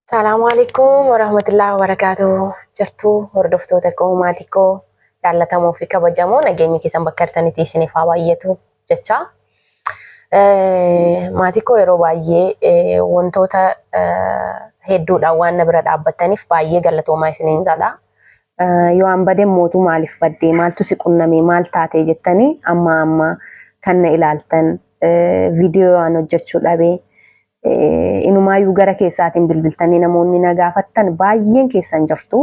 Assalamualaikum warahmatullahi wabarakatuh. Jirtuu hordoftoota koo maatii koo jaallatamoo fi kabajamoo nageenyi keessan bakka jirtanitti isiniif haa baay'atu jecha. Maatii koo yeroo baay'ee wantoota hedduudhaan waan na bira dhaabbattaniif baay'ee galatoomaa isiniin jedha. Yoo an badeen mootuu maaliif baddee maaltu si qunnamee maal taatee jettanii amma kan na ilaaltan viidiyoo waan hojjechuu dhabee inumaayuu gara keessaatiin bilbiltanii namoonni na gaafattan baay'een keessan jirtu.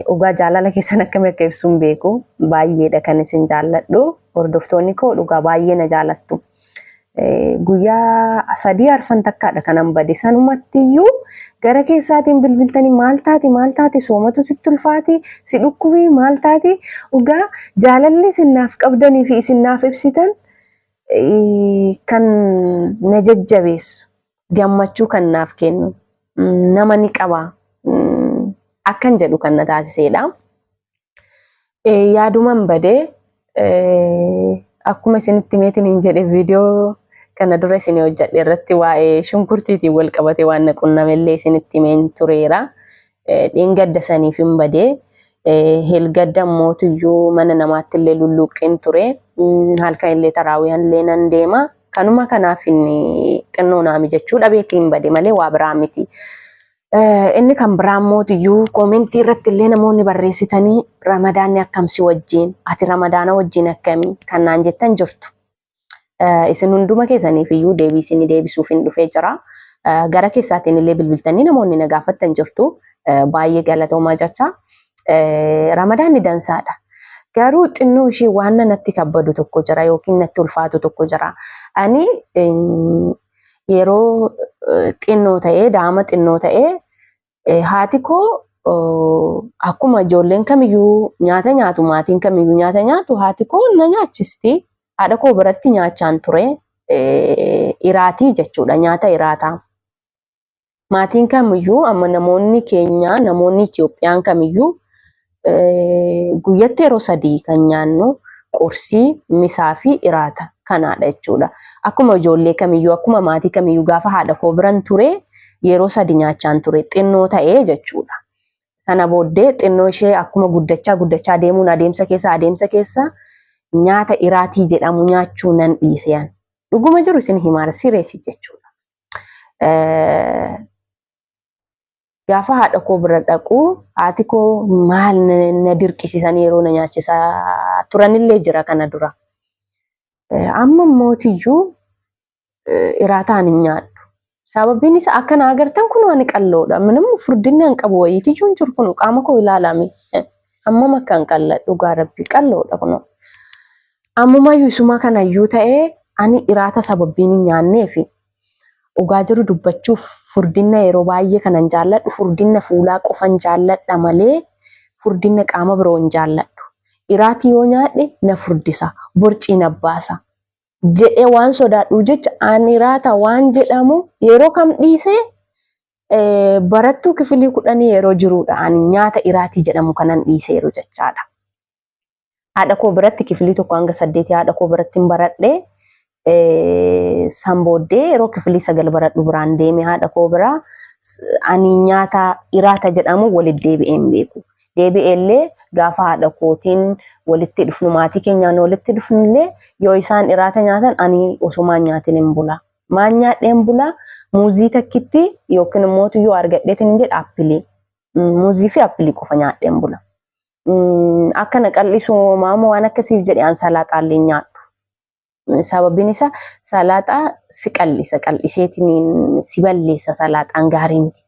Dhugaa jaalala keessan akkami akka ibsuun beeku baay'eedha kan isin jaalladhu. Hordoftoonni koo dhugaa baay'ee na jaallattu. Guyyaa 3-4 takkaadha kanan bade sanumattiyyuu gara keessaatiin bilbiltanii maal taati soomatu sitti ulfaati si dhukkubii maal taati dhugaa jaalalli isinnaaf qabdanii fi isinnaaf ibsitan kan na jajjabeessu gammachuu kan naaf kennu nama ni qaba akkan jedhu kan na taasiseedha. Yaaduman badee akkuma isinitti meetiin hin jedhe viidiyoo kana dura isin hojjedhe irratti waa'ee shunkurtiitiin wal qabate waan na qunnamellee isinitti himeen tureera. Dheengadda saniif hin badee helgadda mootiyyuu mana namaatti illee lulluuqqeen ture. Halkan illee taraawiyaan illee nan deema. Kanuma kanaaf inni xinnoo naami jechuudha beetiin bade malee waa biraa miti. Inni kan biraan mootiyyuu koomentii irratti illee namoonni barreessitanii ramadaanni akkamsi wajjin ati ramadaana wajjin akkamii kan naan jettan jirtu. Isin hunduma keessaniif iyyuu deebisanii deebisuuf hin dhufee jira. Gara keessaatiin illee bilbiltanii namoonni na gaafattan jirtu. Baay'ee galatoomaa jecha. Ramadaanni dansaadha. Garuu xinnoo ishee waan natti kabbadu tokko jira yookiin natti ulfaatu tokko jira. Ani yeroo xinnoo ta'ee daama xinnoo ta'ee haati koo akkuma ijoolleen kamiyyuu nyaata nyaatu maatiin kamiyyuu nyaata nyaatu haati koo na nyaachisti. Haadha koo biratti nyaachaan ture iraatii jechuudha nyaata iraataa. Maatiin kamiyyuu amma namoonni keenya namoonni Itoophiyaan kamiyyuu guyyatti yeroo 3 kan nyaannu qursii, misaa fi iraata kanaadha jechuudha. Akkuma ijoollee kamiyyuu akkuma maatii kamiyyuu gaafa haadha koo biran ture yeroo 3 nyaachaan ture xinnoo ta'ee jechuudha. Sana booddee xinnoo ishee akkuma guddachaa deemuun adeemsa keessa nyaata iraatii jedhamu nyaachuu nan dhiiseen. Dhuguma jiru isin himaara sireessi jechuudha. Gaafa haadha koo bira dhaqu haati koo maal na dirqisiisanii yeroo na nyaachisaa turanillee jira kana dura. Amma mootiyyuu iraataan hin nyaadhu. Sababiin isaa akka na agartan kun waan qalloodha. Minimum furdinni hin qabu wayitiyyuu hin jiru kun qaama koo ilaalame. Amma akka hin qalladhu dhugaa rabbii qalloodha kun. Ammumayyuu isuma kanayyuu ta'ee ani iraata sababiin hin nyaanneefi. Dhugaa jiru dubbachuuf furdinna yeroo baay'ee kanan jaalladhu furdinna fuulaa qofan jaalladha malee furdinna qaama biroo hin jaalladhu. Iraatii yoo nyaadhe na furdisa borcii na baasa jedhee waan sodaadhu jecha ani iraata waan jedhamu yeroo kam dhiisee barattuu kifilii 10 yeroo jiruudha ani nyaata iraatii jedhamu kanan dhiiseeru jechaadha. Haadha koo biratti kifilii 1 hanga 8 haadha koo biratti hin baradhee Sambooddee yeroo kifilii 9 baradhu biraan deeme haadha koo biraa ani nyaata iraata jedhamu walitti deebi'een beeku. Deebi'ellee gaafa haadha kootiin walitti dhufnu maatii keenyaan walitti dhufnullee yoo isaan iraata nyaatan ani osumaan nyaatin hin bula. Maan nyaadheen bula muuzii takkitti yookiin immoo yoo argadheetin jedha appilii. Muuzii fi appilii qofa nyaadheen bula. Akka na qal'isu maamoo waan akkasiif jedhe an salaaxaallee nyaadhu. Sababiin isaa salaaxaa si qallisa qal'iseetiin si balleessa salaaxaan gaarii miti.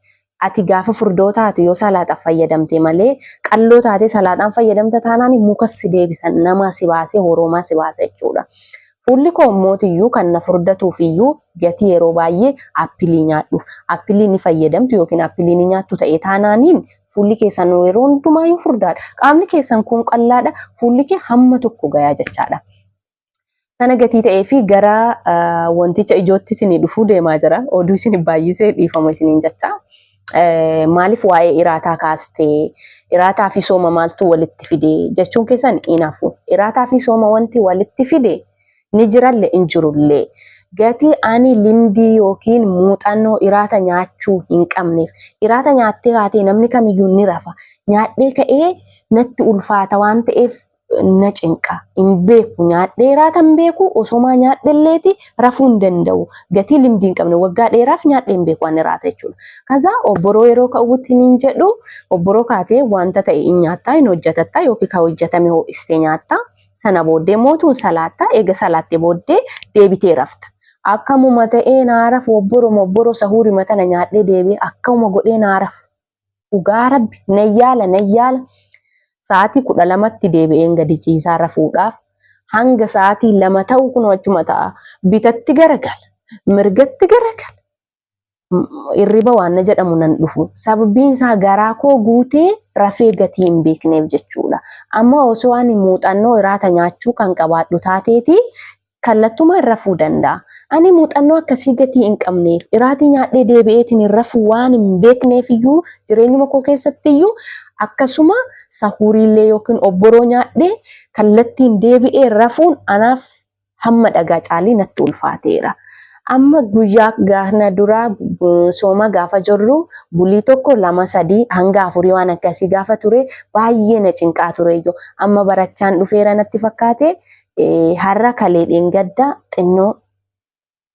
Ati gaafa furdoo taate yoo salaaxaa fayyadamte malee qalloo taate salaaxaan fayyadamta taanaan muka si deebisan nama si baasee horoomaa si baasa jechuudha. Fuulli koo mootiyyuu kan na furdatuufiyyuu gatii yeroo baay'ee appilii nyaadhu. Appilii ni fayyadamtu yookiin appilii ni nyaattu ta'ee taanaaniin fuulli keessan yeroo hundumaayyuu furdaadha. Qaamni keessan kun qallaadha. Fuulli kee hamma tokko gayaa jechaadha. Sana gatii ta'ee fi gara wanticha ijootti isin dhufuu deemaa jira. Oduu isin baay'isee dhiifama isiniin jecha. Maaliif waa'ee iraataa kaastee iraataa fi sooma maaltu walitti fide jechuun keessan inaafu. Iraataa fi sooma wanti walitti fide ni jirallee in jirullee. Gati ani limdii yookiin muuxannoo iraata nyaachuu hin qabneef iraata nyaattee kaatee namni kamiyyuu ni rafa. Nyaadhee ka'ee natti ulfaata waan ta'eef na cinqa. Hin beeku nyaadhee iraata hin beeku osomaa nyaadhelleeti rafuu hin danda'u. Gatii limdii hin qabne waggaa dheeraaf nyaadhee hin beeku waan iraata jechuudha. Kaza obboroo yeroo ka'uutti hin jedhu obboroo kaatee wanta ta'e hin nyaattaa hin hojjetattaa yookiin ka hojjetame ho'istee nyaattaa. Sana booddee mootuun salaattaa eega salaattee booddee deebitee rafta. Akkamuma ta'ee naaraf obboroo sahuuri matana nyaadhee deebi'ee akkamuma godhee naaraf. Dhugaa Rabbi nayyaala. Sa'aatii 12tti deebi'een gadi ciisaa rafuudhaaf hanga sa'aatii 2 ta'u kun achuma ta'a. Bitatti garagala, mirgatti garagala. Irriba waan jedhamu nan dhufu. Sababiin isaa garaa koo guutee rafee gatii hin beekneef jechuudha. Amma osoo ani muuxannoo iraata nyaachuu kan qabaadhu taateeti kallattuma rafuu danda'a. Ani muuxannoo akkasii gatii hin qabneef iraatii nyaadhee deebi'eetiin rafuu waan hin beekneef iyyuu jireenyuma koo keessatti iyyuu akkasuma sahuuriillee yookiin obboroo nyaadhee kallattiin deebi'ee rafuun anaaf hamma dhagaa caalii natti ulfaateera. Amma guyyaa gaafna duraa sooma gaafa jirru bulii tokko 2 3 hanga 4 waan akkasii gaafa ture baay'ee na cinqaa tureeyyo. Amma barachaan dhufeera natti fakkaate har'a kaleedhaan gadda xinnoo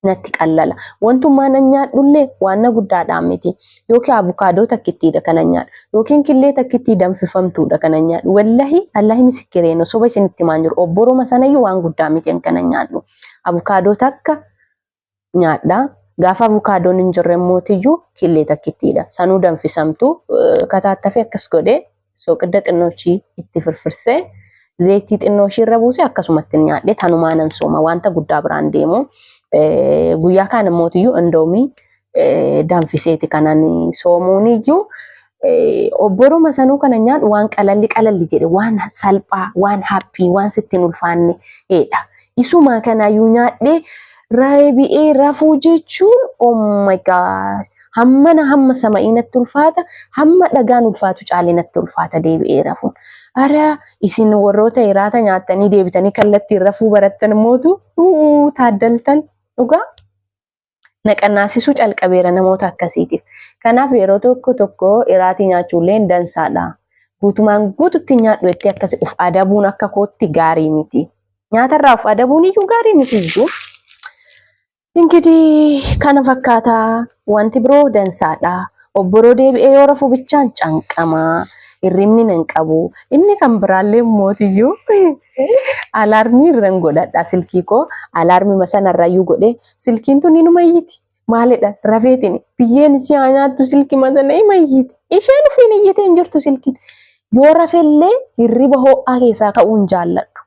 natti qallala. Wantummaan nyaadhullee waan guddaadhaan miti. Yookiin abukaadoo takkittiidha kana nyaadhu. Yookiin killee takkittii danfifamtuudha kana nyaadhu. Wallahi Allahi misikkireeno soba isinitti maan jiru. Obboroma sanayyuu waan guddaa miti kana nyaadhu. Abukaadoo takka nyaadha. Gaafa abukaadoon hin jirre mootiyyuu killee takkittiidha. Sanuu danfisamtu kataattafee akkas godhee soqidda xinnooshii itti firfirsee zeetii xinnooshii irra buusee akkasumatti nyaadhee tanumaanan sooma wanta guddaa biraan deemu. Guyyaa kana mootiyyuu indoomii danfiseeti kanan soomuuniyyuu obboroma sanuu kana nyaadhu waan qalalli jedhe waan salphaa waan happii waan sittiin ulfaanne dha. Isuma kanaayyuu nyaadhee Rabi'ee rafuu jechuun oh my god hamma sama'ii natti ulfaata hamma dhagaan ulfaatu caalee natti ulfaata deebi'ee rafuun. Ara isin warroota iraata nyaattanii deebitanii kallattiin rafuu barattan mootu taaddaltan dhugaa naqannaasisuu calqabeera namoota akkasiitiif. Kanaaf yeroo tokko iraatii nyaachuullee dansaadha. Guutumaan guututti nyaadhu itti akkasi uf adabuun akka kootti gaarii miti. Nyaatarraa uf adabuun iyyuu gaarii miti iyyuu. Ingidi kana fakkaata wanti biroo dansaadha. Obboroo deebi'ee yoo rafuu bichaan canqama. Irrimni nan qabu. Inni kan biraallee mootiyyuu alaarmii irraan godhadha silkii koo. Alaarmii masanarraayyuu godhee silkiin tun inuma iyyiti. Maalidha rafeetiin biyyeen ishee nyaattu silkii masana ima iyyiti. Isheen ufiin iyyitee hin jirtu silkiin. Yoo rafellee hirriba ho'aa keessaa ka'uun jaalladhu.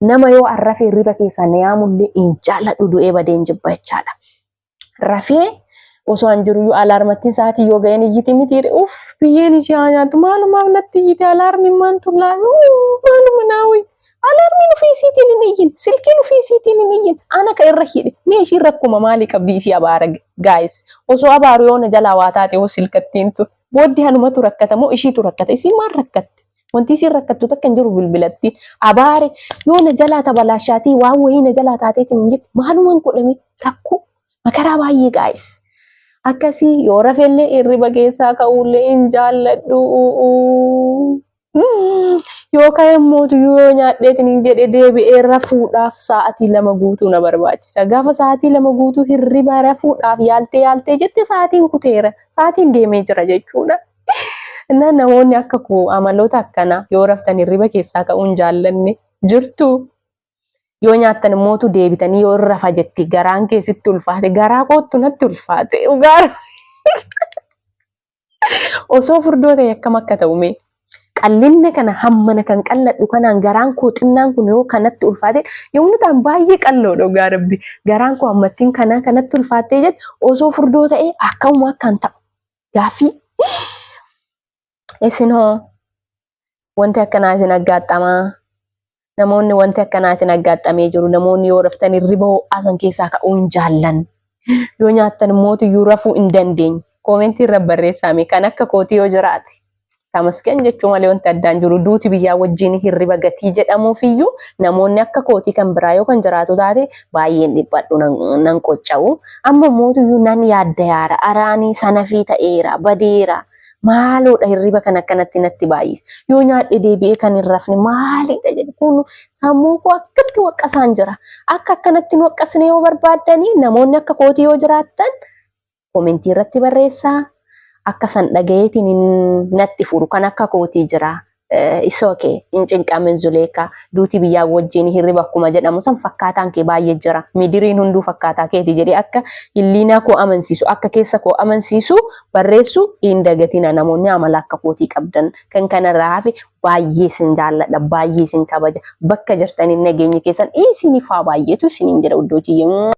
Nama yoo arrafe hirriba keessaa na yaamullee hin jaalladhu du'ee badeen jibba jechaadha. Rafee osoo hin jiru alaarmattiin sa'aatii yoo ga'een iyyiti miti biyyeen ishee nyaattu maalumaaf natti iyyite alaarmiin maantu laalu maaluma naawwi alaarmiin ofiisiitiin hin iyyin silkiin ofiisiitiin hin iyyin ana ka irra hidhe mee ishiin rakkuma maalii qabdi ishii abaara gaayis osoo abaaru yoo na jalaa waa taate hoo silkattiin tu booddee hanumatu rakkata moo ishiitu rakkata isiin maal rakkatte wanti isiin rakkattu takka hin jiru bilbilatti abaare yoo na jalaa tabalaashaatii waan wayii na jalaa taateetiin hin jettu maalumaan godhame rakkoo makaraa baay'ee gaayis. Akkasii yoo rafellee hirriba keessaa ka'uullee hin jaalladhu. Yoo ka'e mootiyyuu yoo nyaadheetiin hin jedhe deebi'ee rafuudhaaf sa'aatii 2 guutuu na barbaachisa. Gaafa sa'aatii 2 guutuu hirriba rafuudhaaf yaaltee jette sa'aatiin kuteera. Sa'aatiin deemee jira jechuudha. Namoonni akka amaloota akkana yoo raftan hirriba keessaa ka'uu hin jaallanne jirtu. Yoo nyaattan mootu deebitanii yoo rafa jetti garaan keessatti ulfaate garaa koottu natti ulfaate ugaara. Osoo furdoo ta'e akkam akka ta'ume qallinne kana hammana kan qalladhu kanaan garaan koo xinnaan kun yoo kanatti ulfaate yommuu ta'an baay'ee qalloodha ugaa rabbi garaan koo hammattiin kana kanatti ulfaattee jette osoo furdoo ta'e akkamuma akkan ta'u gaaffii. Isinoo wanti akkanaa isin aggaxxamaa. Namoonni wanti akkanaa isin aggaxxamee jiru namoonni yoo raftan hirriba ho'aasan keessaa ka'uu hin jaallan. Yoo nyaattan mootiyyuu rafuu hin dandeenye. Koomentii irra barreessaame kan akka kootii yoo jiraate tamasken jechuu malee wanti addaan jiru duuti biyyaa wajjin hirriba gatii jedhamuufiyyuu namoonni akka kootii kan biraa yoo kan jiraatu taate baay'een dhiphadhu nan qocca'u. Amma mootuyyuu nan yaadda yaara araanii sanafii ta'eera badeera. Maaloodha hirriba kan akkanatti natti baay'is. Yoo nyaadhe deebi'ee kan hin rafne maalidha jedhu kun sammuu koo akkatti waqqasaan jira. Akka akkanatti nu waqqasne yoo barbaaddanii namoonni akka kootii yoo jiraattan komentii irratti barreessaa. Akka san dhagayeetiin natti furu kan akka kootii jira. It's okay. In cinqamen Zuleeka duuti biyyaa wajjin hirriba akkuma jedhamu san fakkaataan kee baay'ee jira. Midiriin hunduu fakkaataa keeti jedhee akka illiinaa koo amansiisu akka keessa koo amansiisu barreessu hin dagatina namoonni amala akka kootii qabdan kan kanarraa hafe baay'ee sin jaalladha baay'ee sin kabaja bakka jirtaniin nageenyi keessan isiniif haa baay'eetu isiniin jedha iddoo